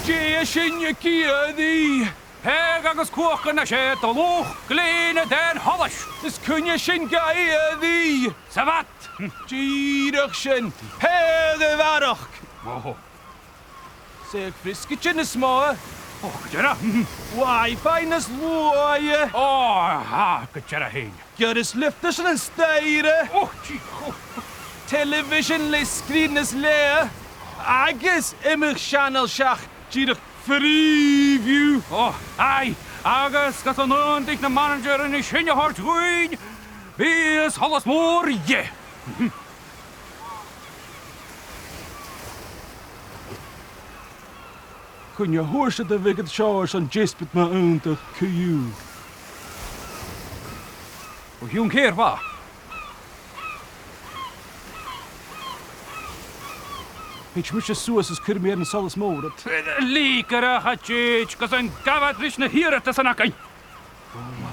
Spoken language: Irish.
Dé sinne ciadí. Heg agus cuachan na sé do luchd-glèidhidh den halais. Is cunne sin gaiadí. Savat. Díadach sin. Heg a bharach. Oh, Seg friscite na smá. Jera. Wi-Fi nas luaie. Oh, go Jera hain. Gyrus lyftas yn steire. Oh, gee. Oh. Television le screen nas le. Agus imich channel siach. Díadach preview. Oh, ai. Agus gas an dich na manager in sinne hart gwyn. Bys hallas mór, je. Kun je hoorse de wicked showers on jispet ma unter kuju. O hiwn keer va. Hitch much suas is kur meer in solas morat. Líkara hatchich, gas an gavad rich na hiarrtasan akai. Oh